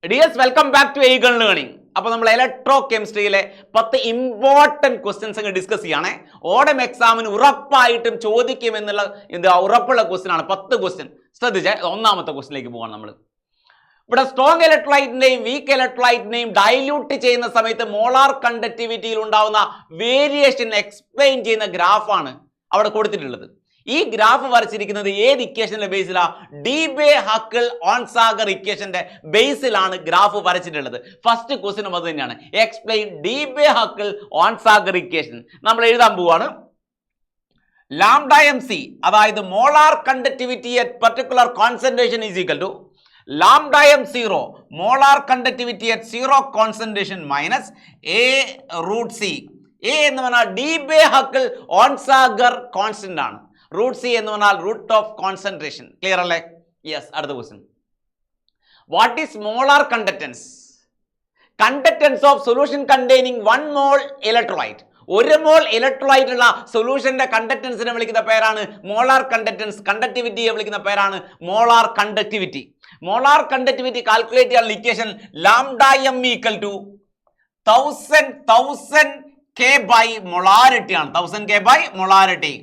Dears welcome back to Eagle learning. അപ്പോൾ നമ്മൾ ഇലക്ട്രോ കെമിസ്ട്രിയിലെ 10 ഇമ്പോർട്ടൻറ്റ് ക്വസ്റ്റ്യൻസ് അങ്ങ് ഡിസ്കസ് ചെയ്യണേ. ഓണം എക്സാമിന് ഉറപ്പായിട്ടും ചോദിക്കുമെന്നുള്ള ഉറപ്പുള്ള ക്വസ്റ്റ്യൻ ആണ്. 10 ക്വസ്റ്റ്യൻ ശ്രദ്ധിച്ചേ. ഒന്നാമത്തെ ക്വസ്റ്റ്യനിലേക്ക് പോകാം. നമ്മൾ ഇവിടെ സ്ട്രോങ് ഇലക്ട്രോലൈറ്റിനെയും വീക്ക് ഇലക്ട്രോലൈറ്റിനെയും ഡൈല്യൂട്ട് ചെയ്യുന്ന സമയത്ത് മോളാർ കണ്ടക്ടിവിറ്റിയിൽ ഉണ്ടാവുന്ന വേരിയേഷൻ എക്സ്പ്ലെയിൻ ചെയ്യുന്ന ഗ്രാഫാണ് അവിടെ കൊടുത്തിട്ടുള്ളത്. ഈ ഗ്രാഫ് വരച്ചിരിക്കുന്നത് ഏത് ഇക്വേഷന്റെ ബേസിലാണ്? ഡീബേ-ഹക്കിൾ ഓൺസാഗർ ഇക്വേഷന്റെ ബേസിലാണ് ഗ്രാഫ് വരച്ചിട്ടുള്ളത്. ഫസ്റ്റ് ക്വസ്റ്റ്യനും അത് തന്നെയാണ്. Explain Debye Huckel Onsager equation. നമ്മൾ എഴുതാൻ പോവാണ്. ലാംഡ എം സി, അതായത് molar conductivity at particular concentration is equal to lambda M zero molar conductivity at zero concentration minus A root C. A എന്ന് പറഞ്ഞാൽ ഡീബേ-ഹക്കിൾ ഓൺസാഗർ കോൺസ്റ്റന്റ് ആണ്. Root C എന്ന് പറഞ്ഞാൽ root of concentration. Clear അല്ലേ? Yes. അടുത്ത question, what is molar conductance? Conductance of solution containing 1 mole electrolyte. 1 mole electrolyte ഉള്ള സൊല്യൂഷന്റെ കണ്ടക്റ്റൻസിനെ വിളിക്കുന്ന പേരാണ് മോളാർ കണ്ടക്റ്റൻസ്. കണ്ടക്ടിവിറ്റിയെ വിളിക്കുന്ന പേരാണ് molar conductivity. Molar conductivity calculate ചെയ്യാനുള്ള equation lambda M equal to 1000 K by molarity ആണ്. 1000 K ബൈ മൊളാരിറ്റി.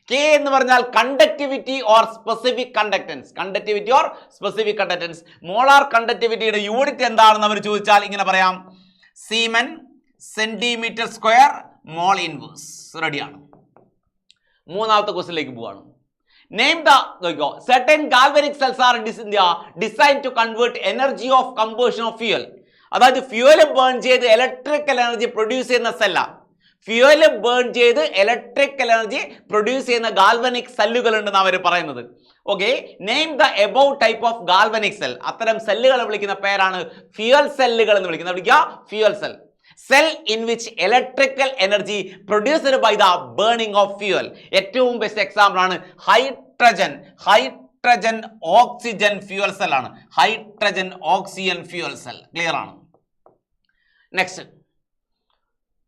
K എന്ന് പറഞ്ഞാൽ conductivity or specific conductance. Conductivity or specific conductance. Molar കണ്ടക്ടിവിറ്റിയുടെ യൂണിറ്റ് എന്താണെന്ന് അവർ ചോദിച്ചാൽ ഇങ്ങനെ പറയാം: siemens centimetre square mole inverse. റെഡിയാണ്. മൂന്നാമത്തെ ക്വസ്റ്റ്യനിലേക്ക് പോവാണ്. Name the certain galvanic cells are designed to convert energy of combustion of fuel. അതായത് ഫ്യൂവൽ ബേൺ ചെയ്ത് ഇലക്ട്രിക്കൽ എനർജി പ്രൊഡ്യൂസ് ചെയ്യുന്ന സെല്ലാണ്. ഫ്യൂവൽ ബേൺ ചെയ്ത് ഇലക്ട്രിക്കൽ എനർജി പ്രൊഡ്യൂസ് ചെയ്യുന്ന ഗാൽവനിക് സെല്ലുകൾ ഉണ്ടെന്ന് അവർ പറയുന്നത്. Okay, name the above type of galvanic cell. അത്തരം സെല്ലുകളെ വിളിക്കുന്ന പേരാണ് ഫ്യൂവൽ സെല്ലുകൾ എന്ന് വിളിക്കുന്നത്. വിളിക്കുക fuel cell. Cell in which electrical energy produced by the burning of fuel. ഏറ്റവും ബെസ്റ്റ് എക്സാമ്പിൾ ആണ് ഹൈഡ്രജൻ ഓക്സിജൻ ഫ്യൂവൽ സെൽ ആണ്. Hydrogen oxygen fuel cell. Clear ആണ്? Next,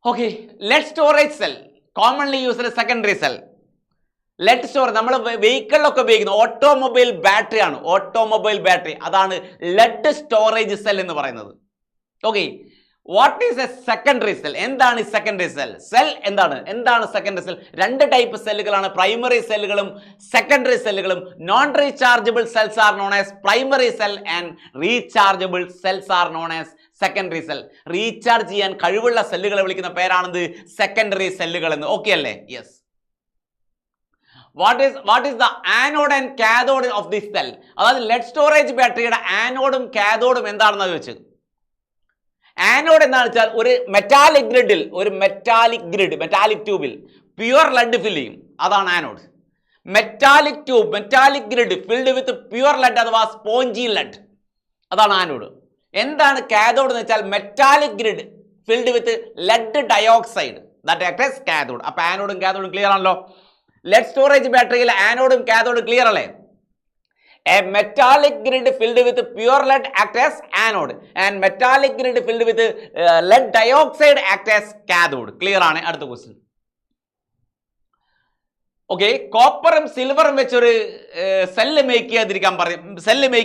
okay, lead storage cell, commonly used secondary cell. Lead storage നമ്മൾ വെഹിക്കിളിലൊക്കെ ഉപയോഗിക്കുന്ന automobile battery ആണ്. Automobile battery, അതാണ് lead storage cell എന്ന് പറയുന്നത്. Okay, what is a secondary cell? എന്താണ് ഈ സെക്കൻഡറി സെൽ? സെൽ എന്താണ് സെക്കൻഡറി സെൽ? 2 ടൈപ്പ് സെല്ലുകളാണ്, പ്രൈമറി സെല്ലുകളും സെക്കൻഡറി സെല്ലുകളും. Non rechargeable cells are known as primary cell and rechargeable cells are known as secondary cell. Recharge ചെയ്യാൻ കഴിവുള്ള സെല്ലുകളെ വിളിക്കുന്ന പേരാണെന്ന് സെക്കൻഡറി സെല്ലുകൾ എന്ന്. ഓക്കെ അല്ലേ? Yes. What is the anode and cathode of this cell? അതായത് ലെഡ് സ്റ്റോറേജ് ബാറ്ററിയുടെ ആനോഡും കാഥോഡും എന്താണെന്ന് ചോദിച്ചത്. ആനോഡ് എന്താണെന്ന് വെച്ചാൽ ഒരു മെറ്റാലിക് ട്യൂബിൽ പ്യുവർ ലെഡ് ഫിൽ ചെയ്യും. അതാണ് anode. Metallic grid filled with pure lead അഥവാ സ്പോഞ്ചി ലെഡ്, അതാണ് ആനോഡ്. എന്താണ് കാഥോഡ് എന്ന് വെച്ചാൽ metallic grid filled with lead dioxide, that act as cathode. അപ്പൊ ആനോഡും കാഥോഡും ക്ലിയർ ആണല്ലോ. ലെഡ് സ്റ്റോറേജ് ബാറ്ററിയിൽ ആനോഡും കാഥോഡും ക്ലിയർ അല്ലേ? A metallic grid filled with pure lead act as anode and metallic grid filled with lead dioxide act as cathode. Clear ആണ്? അടുത്ത ക്വസ്റ്റ്യൻ. ഓക്കെ, കോപ്പറും സിൽവറും വെച്ചൊരു സെല്ല് മേക്ക്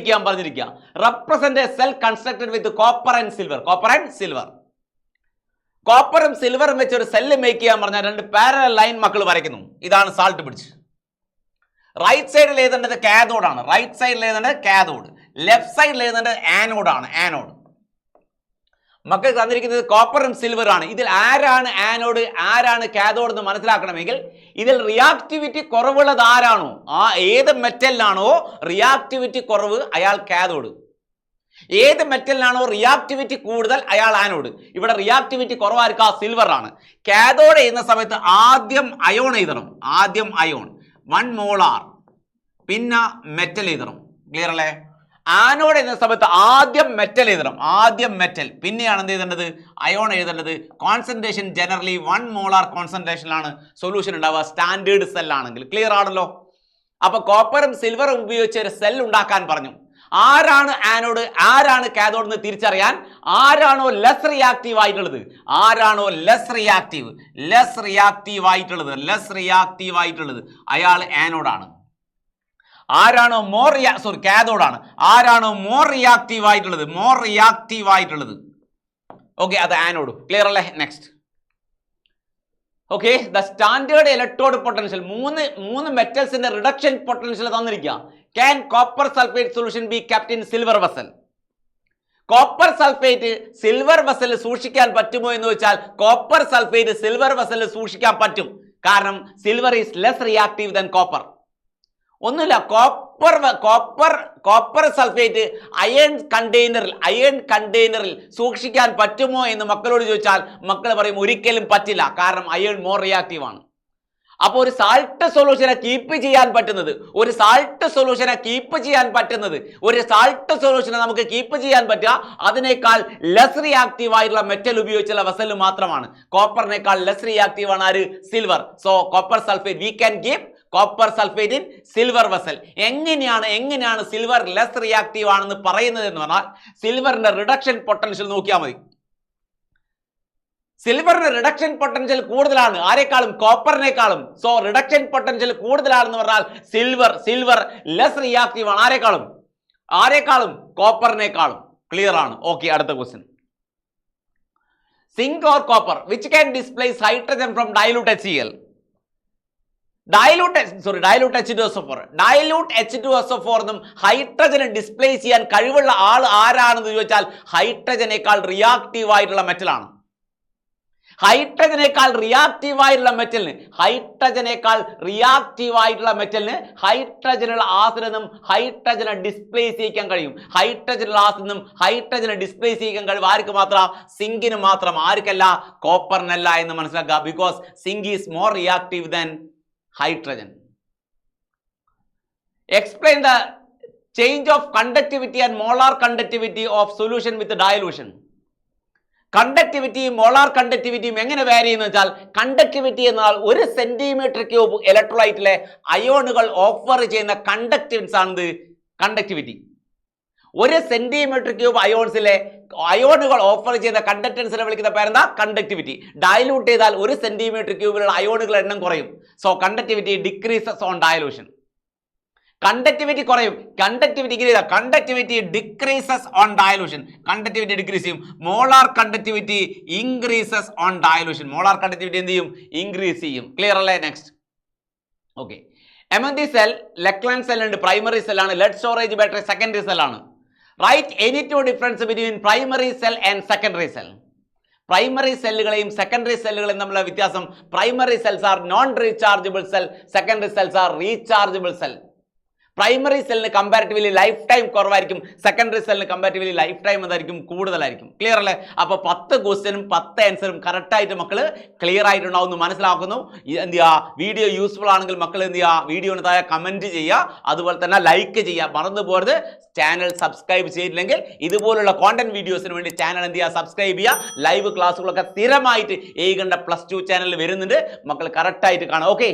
ചെയ്യാൻ പറഞ്ഞിരിക്കുക. Represent a cell constructed with copper and silver. കോപ്പറും സിൽവറും വെച്ചൊരു cell make ചെയ്യാൻ പറഞ്ഞാൽ 2 പാരലൽ ലൈൻ മക്കൾ വരയ്ക്കുന്നു. ഇതാണ് സാൾട്ട് ബ്രിഡ്ജ്. റൈറ്റ് സൈഡിൽ എഴുതേണ്ടത് കാഥോഡ് ആണ്. ലെഫ്റ്റ് സൈഡിൽ എഴുതേണ്ടത് ആനോഡ് ആണ്. മക്കൾ തന്നിരിക്കുന്നത് കോപ്പറും സിൽവറും ആണ്. ഇതിൽ ആരാണ് ആനോഡ്, ആരാണ് കാഥോഡ് എന്ന് മനസ്സിലാക്കണമെങ്കിൽ ഇതിൽ റിയാക്ടിവിറ്റി കുറവുള്ളത് ആരാണോ, ഏത് മെറ്റലിനാണോ റിയാക്ടിവിറ്റി കുറവ് അയാൾ കാഥോഡ്. ഏത് മെറ്റലിനാണോ റിയാക്ടിവിറ്റി കൂടുതൽ അയാൾ ആനോഡ്. ഇവിടെ റിയാക്ടിവിറ്റി കുറവായിരിക്കും സിൽവർ ആണ്. കാഥോഡ് ചെയ്യുന്ന സമയത്ത് ആദ്യം അയോൺ എഴുതണം. 1 മോളാർ, പിന്നെ മെറ്റൽ എഴുതണം. ക്ലിയർ അല്ലേ? ആനോഡ് എന്ന സമയത്ത് ആദ്യം മെറ്റൽ എഴുതണം. പിന്നെയാണ് എന്ത് എഴുതേണ്ടത്? അയോൺ എഴുതേണ്ടത്. കോൺസെൻട്രേഷൻ ജനറലി 1 മോളാർ കോൺസെൻട്രേഷനിലാണ് സൊല്യൂഷൻ ഉണ്ടാവുക സ്റ്റാൻഡേർഡ് സെൽ ആണെങ്കിൽ. ക്ലിയർ ആണല്ലോ? അപ്പൊ കോപ്പറും സിൽവറും ഉപയോഗിച്ച് ഒരു സെൽ ഉണ്ടാക്കാൻ പറഞ്ഞു. ആരാണ് ആനോഡ്, ആരാണ് കാഥോഡ് എന്ന് തിരിച്ചറിയാൻ ആരാണോ ലെസ് റിയാക്റ്റീവ് ആയിട്ടുള്ളത് അയാൾ ആനോഡാണ്. ആരാണോ കാഥോഡാണ്. ആരാണോ മോർ റിയാക്റ്റീവ് ആയിട്ടുള്ളത് ഓക്കെ, അത് ആനോഡ്. ക്ലിയർ അല്ലേ? Next. Okay, the standard electrode potential, മൂന്ന് മെറ്റൽസിന്റെ റിഡക്ഷൻ പൊട്ടൻഷ്യൽ തന്നിരിക്കുക. Can copper sulphate solution be kept in silver vessel? Copper sulphate silver വെസലിൽ സൂക്ഷിക്കാൻ പറ്റുമോ എന്ന് വെച്ചാൽ കോപ്പർ സൾഫേറ്റ് സിൽവർ വെസലിൽ സൂക്ഷിക്കാൻ പറ്റും. കാരണം silver is less reactive than copper. ഒന്നുമില്ല, കോപ്പർ സൾഫേറ്റ് അയൺ കണ്ടെയ്നറിൽ സൂക്ഷിക്കാൻ പറ്റുമോ എന്ന് മക്കളോട് ചോദിച്ചാൽ മക്കൾ പറയും ഒരിക്കലും പറ്റില്ല, കാരണം അയൺ മോർ റിയാക്റ്റീവ് ആണ്. അപ്പോൾ ഒരു സാൾട്ട് സൊല്യൂഷനെ കീപ്പ് ചെയ്യാൻ പറ്റുന്നത്, ഒരു സാൾട്ട് സൊല്യൂഷനെ നമുക്ക് കീപ്പ് ചെയ്യാൻ പറ്റുക അതിനേക്കാൾ ലെസ് റിയാക്റ്റീവ് ആയിട്ടുള്ള മെറ്റൽ ഉപയോഗിച്ചുള്ള വെസൽ മാത്രമാണ്. കോപ്പറിനേക്കാൾ ലെസ് റിയാക്റ്റീവ് ആണ് ആര്? Silver. So copper sulphate, we can keep copper sulphate in silver vessel. എങ്ങനെയാണ് സിൽവർ ലെസ് റിയാക്റ്റീവ് ആണെന്ന് പറയുന്നത് എന്ന് പറഞ്ഞാൽ സിൽവറിന്റെ റിഡക്ഷൻ പൊട്ടൻഷ്യൽ നോക്കിയാൽ മതി. സിൽവറിന് റിഡക്ഷൻ പൊട്ടൻഷ്യൽ കൂടുതലാണ് ആരെക്കാളും? കോപ്പറിനേക്കാളും. സോ റിഡക്ഷൻ പൊട്ടൻഷ്യൽ കൂടുതലാണെന്ന് പറഞ്ഞാൽ സിൽവർ ലെസ് റിയാക്റ്റീവ് ആണ് ആരെക്കാളും? കോപ്പറിനേക്കാളും. ക്ലിയർ ആണ്? ഓക്കെ, അടുത്ത question. Zinc or copper which can displace hydrogen from dilute HCl? Dilute H2SO4 എന്നും ഹൈഡ്രജനെ ഡിസ്പ്ലേസ് ചെയ്യാൻ കഴിവുള്ള ആൾ ആരാണെന്ന് ചോദിച്ചാൽ ഹൈഡ്രജനേക്കാൾ റിയാക്റ്റീവ് ആയിട്ടുള്ള മെറ്റലാണ്. ഹൈഡ്രജനേക്കാൾ റിയാക്റ്റീവ് ആയിട്ടുള്ള മെറ്റലിന് ഹൈഡ്രജനുള്ള ആസിഡെന്നും ഹൈഡ്രജനെ ഡിസ്പ്ലേസ് ചെയ്യിക്കാൻ കഴിയും. ആർക്ക് മാത്രം? സിങ്കിന് മാത്രം. ആർക്കല്ല? കോപ്പറിനല്ല എന്ന് മനസ്സിലാക്കുക. Because zinc is more reactive than hydrogen. Explain the change of conductivity and molar conductivity of solution with dilution. കണ്ടക്ടിവിറ്റിയും മോളാർ കണ്ടക്ടിവിറ്റിയും എങ്ങനെ വാരി ചെയ്യുന്ന വെച്ചാൽ, കണ്ടക്ടിവിറ്റി എന്നാൽ 1 സെന്റിമീറ്റർ ക്യൂബ് ഇലക്ട്രോലൈറ്റിലെ അയോണുകൾ ഓഫർ ചെയ്യുന്ന കണ്ടക്റ്റൻസ് ആണ് കണ്ടക്ടിവിറ്റി. 1 സെന്റിമീറ്റർ ക്യൂബ് അയോണുകൾ ഓഫർ ചെയ്യുന്ന കണ്ടക്റ്റൻസിനെ വിളിക്കുന്ന പേരെന്താ? കണ്ടക്ടിവിറ്റി. ഡയലൂട്ട് ചെയ്താൽ 1 സെന്റിമീറ്റർ ക്യൂബിലുള്ള അയോണുകളുടെ എണ്ണം കുറയും. So conductivity decreases on dilution. Conductivity കുറയും, conductivity decreases on dilution. Conductivity decrease ചെയ്യും. Molar conductivity increases on dilution. Molar conductivity എന്ത് ചെയ്യും? ഇൻക്രീസ് ചെയ്യും. ക്ലിയർ അല്ലേ? Next. Okay, among the cell Leclanche cell ഉണ്ട്, പ്രൈമറി സെൽ ആണ്. Lead storage battery secondary cell ആണ്. Right any two difference between primary cell and secondary cell. Primary സെല്ലുകളെയും secondary സെല്ലുകളെയും തമ്മിലുള്ള വ്യത്യാസം. Primary cells are non rechargeable cell, secondary cells are rechargeable cell. Primary സെല്ലിന് comparatively life time കുറവായിരിക്കും, secondary സെല്ലിന് comparatively life time എന്തായിരിക്കും? കൂടുതലായിരിക്കും. Clear അല്ലേ? അപ്പോൾ 10 ക്വസ്റ്റ്യനും 10 ആൻസറും കറക്റ്റായിട്ട് മക്കൾ ക്ലിയർ ആയിട്ടുണ്ടാവും എന്ന് മനസ്സിലാക്കുന്നു. എന്ത് ചെയ്യുക? വീഡിയോ യൂസ്ഫുൾ ആണെങ്കിൽ മക്കൾ എന്ത് ചെയ്യുക? വീഡിയോന് താഴെ കമൻറ്റ് ചെയ്യുക, അതുപോലെ തന്നെ ലൈക്ക് ചെയ്യുക. മറന്നു പോകരുത്. ചാനൽ സബ്സ്ക്രൈബ് ചെയ്തില്ലെങ്കിൽ ഇതുപോലുള്ള കോണ്ടന്റ് വീഡിയോസിന് വേണ്ടി ചാനൽ എന്ത് ചെയ്യുക? സബ്സ്ക്രൈബ് ചെയ്യുക. ലൈവ് ക്ലാസ്സുകളൊക്കെ സ്ഥിരമായിട്ട് +2 ചാനലിൽ വരുന്നുണ്ട്. മക്കൾ കറക്റ്റായിട്ട് കാണാം. ഓക്കെ.